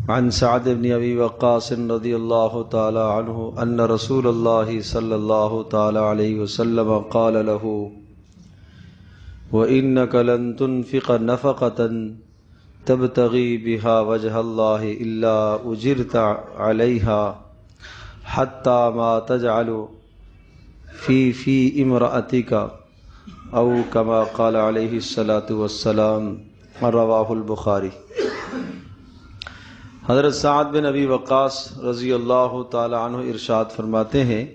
عن سعد بن ابی وقاص رضی اللہ تعالی عنہ ان رسول اللہ صلی اللہ تعالی علیہ وسلم قال له وَإِنَّكَ لَن تُنْفِقَ نَفَقَةً تَبْتَغِي بِهَا وَجْهَ اللَّهِ إِلَّا أُجِرْتَ عَلَيْهَا حَتَّى مَا تَجْعَلُ فِي امْرَأَتِكَ أَوْ كَمَا قَالَ عَلَيْهِ الصَّلَاةُ وَالسَّلَامُ رواہ البخاری۔ حضرت سعد بن ابی وقاص رضی اللہ تعالی عنہ ارشاد فرماتے ہیں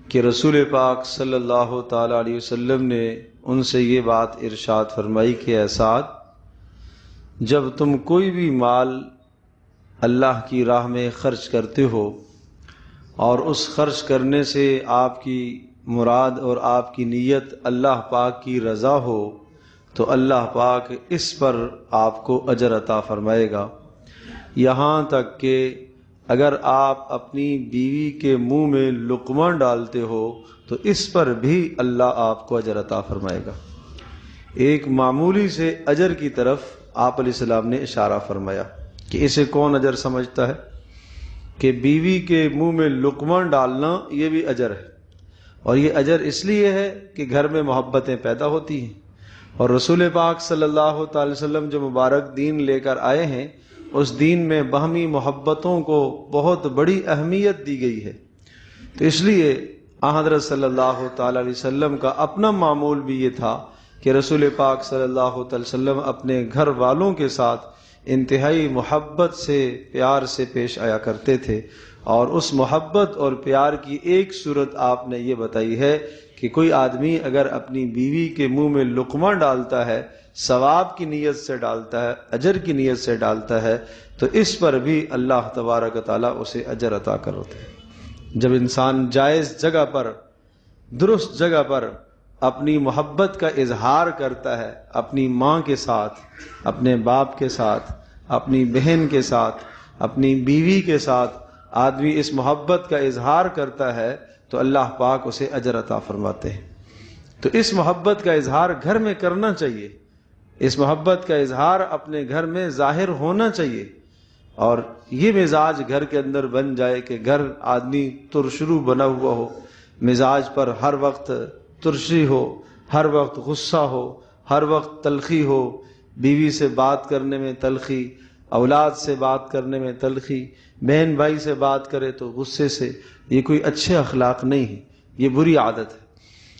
کہ رسول پاک صلی اللہ تعالی علیہ وسلم نے ان سے یہ بات ارشاد فرمائی کہ اے سعد، جب تم کوئی بھی مال اللہ کی راہ میں خرچ کرتے ہو اور اس خرچ کرنے سے آپ کی مراد اور آپ کی نیت اللہ پاک کی رضا ہو تو اللہ پاک اس پر آپ کو اجر عطا فرمائے گا، یہاں تک کہ اگر آپ اپنی بیوی کے منہ میں لقمہ ڈالتے ہو تو اس پر بھی اللہ آپ کو اجر عطا فرمائے گا۔ ایک معمولی سے اجر کی طرف آپ علیہ السلام نے اشارہ فرمایا کہ اسے کون اجر سمجھتا ہے کہ بیوی کے منہ میں لقمہ ڈالنا یہ بھی اجر ہے، اور یہ اجر اس لیے ہے کہ گھر میں محبتیں پیدا ہوتی ہیں، اور رسول پاک صلی اللہ تعالی وسلم جو مبارک دین لے کر آئے ہیں اس دین میں باہمی محبتوں کو بہت بڑی اہمیت دی گئی ہے۔ تو اس لیے حضرت صلی اللہ تعالی علیہ وسلم کا اپنا معمول بھی یہ تھا کہ رسول پاک صلی اللہ تعالی وسلم اپنے گھر والوں کے ساتھ انتہائی محبت سے پیار سے پیش آیا کرتے تھے، اور اس محبت اور پیار کی ایک صورت آپ نے یہ بتائی ہے کہ کوئی آدمی اگر اپنی بیوی کے منہ میں لقمہ ڈالتا ہے، ثواب کی نیت سے ڈالتا ہے، اجر کی نیت سے ڈالتا ہے، تو اس پر بھی اللہ تبارک و تعالیٰ اسے اجر عطا کرتے ہیں۔ جب انسان جائز جگہ پر، درست جگہ پر اپنی محبت کا اظہار کرتا ہے، اپنی ماں کے ساتھ، اپنے باپ کے ساتھ، اپنی بہن کے ساتھ، اپنی بیوی کے ساتھ آدمی اس محبت کا اظہار کرتا ہے تو اللہ پاک اسے اجر عطا فرماتے ہیں۔ تو اس محبت کا اظہار گھر میں کرنا چاہیے، اس محبت کا اظہار اپنے گھر میں ظاہر ہونا چاہیے، اور یہ مزاج گھر کے اندر بن جائے کہ گھر آدمی ترشرو بنا ہوا ہو، مزاج پر ہر وقت ترشی ہو، ہر وقت غصہ ہو، ہر وقت تلخی ہو، بیوی سے بات کرنے میں تلخی، اولاد سے بات کرنے میں تلخی، بہن بھائی سے بات کرے تو غصے سے، یہ کوئی اچھے اخلاق نہیں ہے، یہ بری عادت ہے۔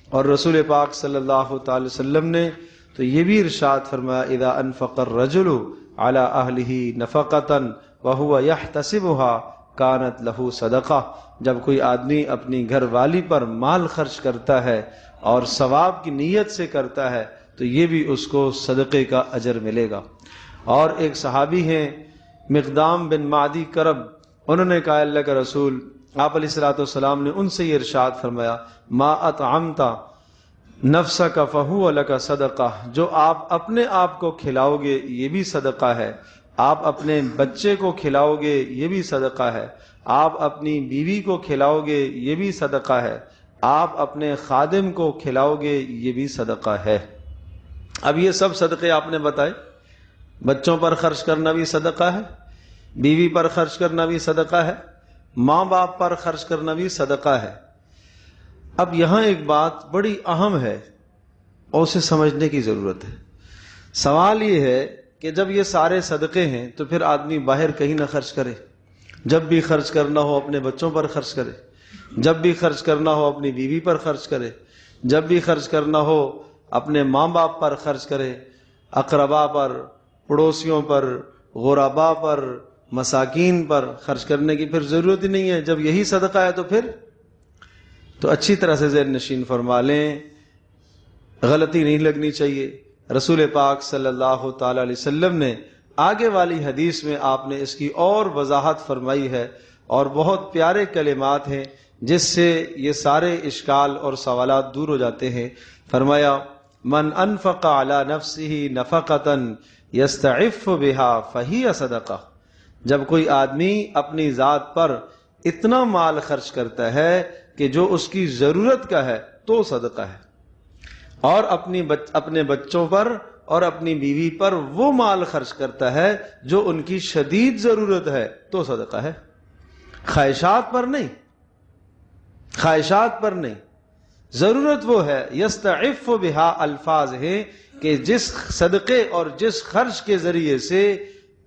اور رسول پاک صلی اللہ تعالی وسلم نے تو یہ بھی ارشاد فرمایا اذا انفق الرجل على اہلہ نفقۃ وهو يحتسبها كانت له صدقہ، جب کوئی آدمی اپنی گھر والی پر مال خرچ کرتا ہے اور ثواب کی نیت سے کرتا ہے تو یہ بھی اس کو صدقے کا اجر ملے گا۔ اور ایک صحابی ہیں مقدام بن معدی کرب، انہوں نے کہا اللہ کا رسول، آپ علیہ الصلوۃ والسلام نے ان سے یہ ارشاد فرمایا ما اطعمت نفسک فہو لک صدقہ، جو آپ اپنے آپ کو کھلاؤ گے یہ بھی صدقہ ہے، آپ اپنے بچے کو کھلاؤ گے یہ بھی صدقہ ہے، آپ اپنی بیوی کو کھلاؤ گے یہ بھی صدقہ ہے، آپ اپنے خادم کو کھلاؤ گے یہ بھی صدقہ ہے۔ اب یہ سب صدقے آپ نے بتائے، بچوں پر خرچ کرنا بھی صدقہ ہے، بیوی پر خرچ کرنا بھی صدقہ ہے، ماں باپ پر خرچ کرنا بھی صدقہ ہے۔ اب یہاں ایک بات بڑی اہم ہے اور اسے سمجھنے کی ضرورت ہے۔ سوال یہ ہے کہ جب یہ سارے صدقے ہیں تو پھر آدمی باہر کہیں نہ خرچ کرے، جب بھی خرچ کرنا ہو اپنے بچوں پر خرچ کرے، جب بھی خرچ کرنا ہو اپنی بیوی پر خرچ کرے، جب بھی خرچ کرنا ہو اپنے ماں باپ پر خرچ کرے، اقربا پر، پڑوسیوں پر، غربا پر، مساکین پر خرچ کرنے کی پھر ضرورت ہی نہیں ہے۔ جب یہی صدقہ ہے تو پھر تو اچھی طرح سے ذہن نشین فرما لیں، غلطی نہیں لگنی چاہیے۔ رسول پاک صلی اللہ تعالی علیہ وسلم نے آگے والی حدیث میں آپ نے اس کی اور وضاحت فرمائی ہے، اور بہت پیارے کلمات ہیں جس سے یہ سارے اشکال اور سوالات دور ہو جاتے ہیں۔ فرمایا من انفق علی نفسہ نفقۃ یستعف بها فہی صدقہ، جب کوئی آدمی اپنی ذات پر اتنا مال خرچ کرتا ہے کہ جو اس کی ضرورت کا ہے تو صدقہ ہے، اور اپنے بچوں پر اور اپنی بیوی پر وہ مال خرچ کرتا ہے جو ان کی شدید ضرورت ہے تو صدقہ ہے، خواہشات پر نہیں، خواہشات پر نہیں۔ ضرورت وہ ہے یستعف بہا، الفاظ ہیں کہ جس صدقے اور جس خرچ کے ذریعے سے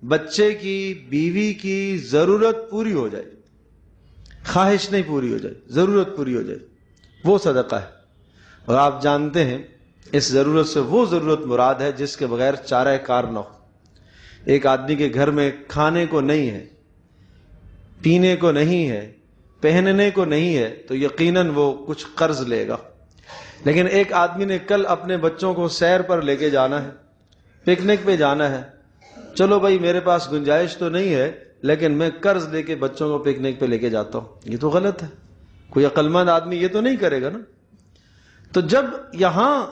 بچے کی، بیوی کی ضرورت پوری ہو جائے، خواہش نہیں پوری ہو جائے، ضرورت پوری ہو جائے، وہ صدقہ ہے۔ اور آپ جانتے ہیں اس ضرورت سے وہ ضرورت مراد ہے جس کے بغیر چارہ کار نہ ہو۔ ایک آدمی کے گھر میں کھانے کو نہیں ہے، پینے کو نہیں ہے، پہننے کو نہیں ہے تو یقیناً وہ کچھ قرض لے گا۔ لیکن ایک آدمی نے کل اپنے بچوں کو سیر پر لے کے جانا ہے، پکنک پہ جانا ہے، چلو بھائی میرے پاس گنجائش تو نہیں ہے لیکن میں قرض لے کے بچوں کو پکنک پہ لے کے جاتا ہوں، یہ تو غلط ہے۔ کوئی عقل مند آدمی یہ تو نہیں کرے گا نا۔ تو جب یہاں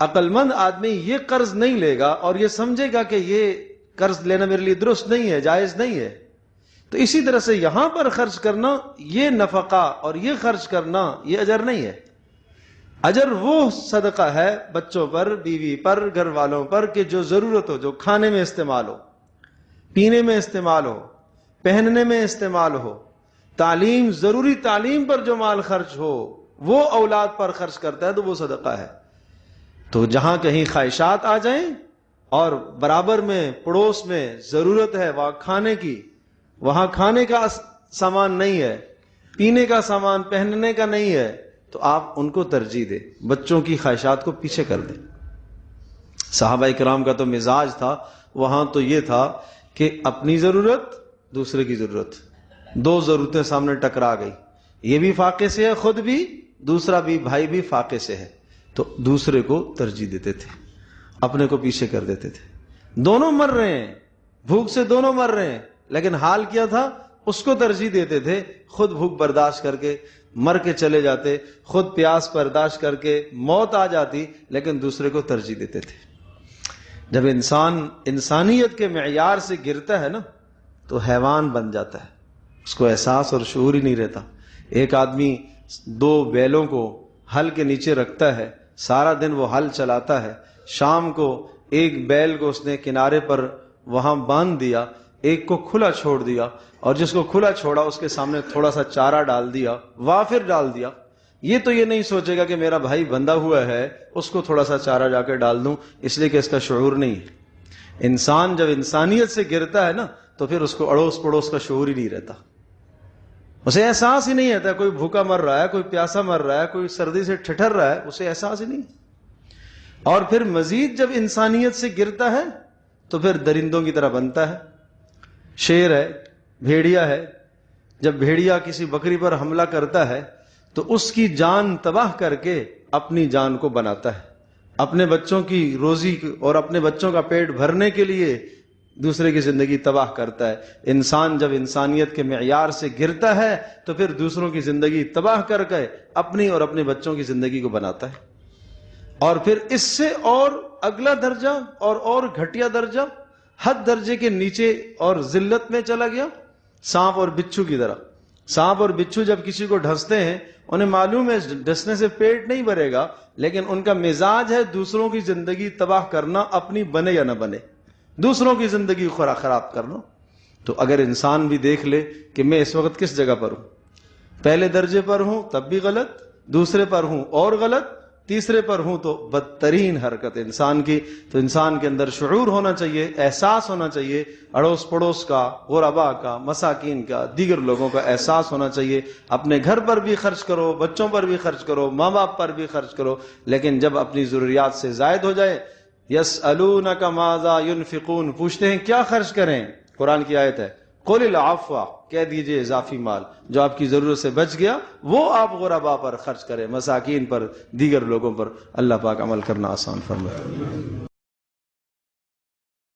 عقل مند آدمی یہ قرض نہیں لے گا اور یہ سمجھے گا کہ یہ قرض لینا میرے لیے درست نہیں ہے، جائز نہیں ہے، تو اسی طرح سے یہاں پر خرچ کرنا، یہ نفقہ اور یہ خرچ کرنا، یہ اجر نہیں ہے۔ اجر وہ صدقہ ہے بچوں پر، بیوی پر، گھر والوں پر کہ جو ضرورت ہو، جو کھانے میں استعمال ہو، پینے میں استعمال ہو، پہننے میں استعمال ہو، تعلیم، ضروری تعلیم پر جو مال خرچ ہو، وہ اولاد پر خرچ کرتا ہے تو وہ صدقہ ہے۔ تو جہاں کہیں خواہشات آ جائیں اور برابر میں پڑوس میں ضرورت ہے وہاں کھانے کی، وہاں کھانے کا سامان نہیں ہے، پینے کا سامان، پہننے کا نہیں ہے، تو آپ ان کو ترجیح دیں، بچوں کی خواہشات کو پیچھے کر دیں۔ صحابہ کرام کا تو مزاج تھا، وہاں تو یہ تھا کہ اپنی ضرورت، دوسرے کی ضرورت، دو ضرورتیں سامنے ٹکرا گئی، یہ بھی فاقے سے ہے خود بھی، دوسرا بھی بھائی بھی فاقے سے ہے، تو دوسرے کو ترجیح دیتے تھے، اپنے کو پیچھے کر دیتے تھے۔ دونوں مر رہے ہیں، بھوک سے دونوں مر رہے ہیں، لیکن حال کیا تھا، اس کو ترجیح دیتے تھے، خود بھوک برداشت کر کے مر کے چلے جاتے، خود پیاس برداشت کر کے موت آ جاتی، لیکن دوسرے کو ترجیح دیتے تھے۔ جب انسان انسانیت کے معیار سے گرتا ہے نا تو حیوان بن جاتا ہے، اس کو احساس اور شعور ہی نہیں رہتا۔ ایک آدمی دو بیلوں کو ہل کے نیچے رکھتا ہے، سارا دن وہ ہل چلاتا ہے، شام کو ایک بیل کو اس نے کنارے پر وہاں باندھ دیا، ایک کو کھلا چھوڑ دیا، اور جس کو کھلا چھوڑا اس کے سامنے تھوڑا سا چارہ ڈال دیا، وافر ڈال دیا۔ یہ تو یہ نہیں سوچے گا کہ میرا بھائی بندھا ہوا ہے، اس کو تھوڑا سا چارہ جا کے ڈال دوں، اس لیے کہ اس کا شعور نہیں ہے۔ انسان جب انسانیت سے گرتا ہے نا تو پھر اس کو اڑوس پڑوس کا شعور ہی نہیں رہتا، اسے احساس ہی نہیں ہوتا، کوئی بھوکا مر رہا ہے، کوئی پیاسا مر رہا ہے، کوئی سردی سے ٹھٹر رہا ہے، اسے احساس ہی نہیں۔ اور پھر مزید جب انسانیت سے گرتا ہے تو پھر درندوں کی طرح بنتا ہے، شیر ہے، بھیڑیا ہے۔ جب بھیڑیا کسی بکری پر حملہ کرتا ہے تو اس کی جان تباہ کر کے اپنی جان کو بناتا ہے، اپنے بچوں کی روزی اور اپنے بچوں کا پیٹ بھرنے کے لیے دوسرے کی زندگی تباہ کرتا ہے۔ انسان جب انسانیت کے معیار سے گرتا ہے تو پھر دوسروں کی زندگی تباہ کر کے اپنی اور اپنے بچوں کی زندگی کو بناتا ہے۔ اور پھر اس سے اور اگلا درجہ اور گھٹیا درجہ، حد درجے کے نیچے اور ذلت میں چلا گیا، سانپ اور بچھو کی طرح۔ سانپ اور بچھو جب کسی کو ڈھستے ہیں انہیں معلوم ہے ڈسنے سے پیٹ نہیں بھرے گا، لیکن ان کا مزاج ہے دوسروں کی زندگی تباہ کرنا، اپنی بنے یا نہ بنے، دوسروں کی زندگی خراب کرنا۔ تو اگر انسان بھی دیکھ لے کہ میں اس وقت کس جگہ پر ہوں، پہلے درجے پر ہوں تب بھی غلط، دوسرے پر ہوں اور غلط، تیسرے پر ہوں تو بدترین حرکت انسان کی۔ تو انسان کے اندر شعور ہونا چاہیے، احساس ہونا چاہیے، اڑوس پڑوس کا، غرباء کا، مساکین کا، دیگر لوگوں کا احساس ہونا چاہیے۔ اپنے گھر پر بھی خرچ کرو، بچوں پر بھی خرچ کرو، ماں باپ پر بھی خرچ کرو، لیکن جب اپنی ضروریات سے زائد ہو جائے، یسألونک ماذا ینفقون، پوچھتے ہیں کیا خرچ کریں، قرآن کی آیت ہے، قل العفو، کہہ دیجئے اضافی مال جو آپ کی ضرورت سے بچ گیا وہ آپ غرباء پر خرچ کریں، مساکین پر، دیگر لوگوں پر۔ اللہ پاک عمل کرنا آسان فرمائے۔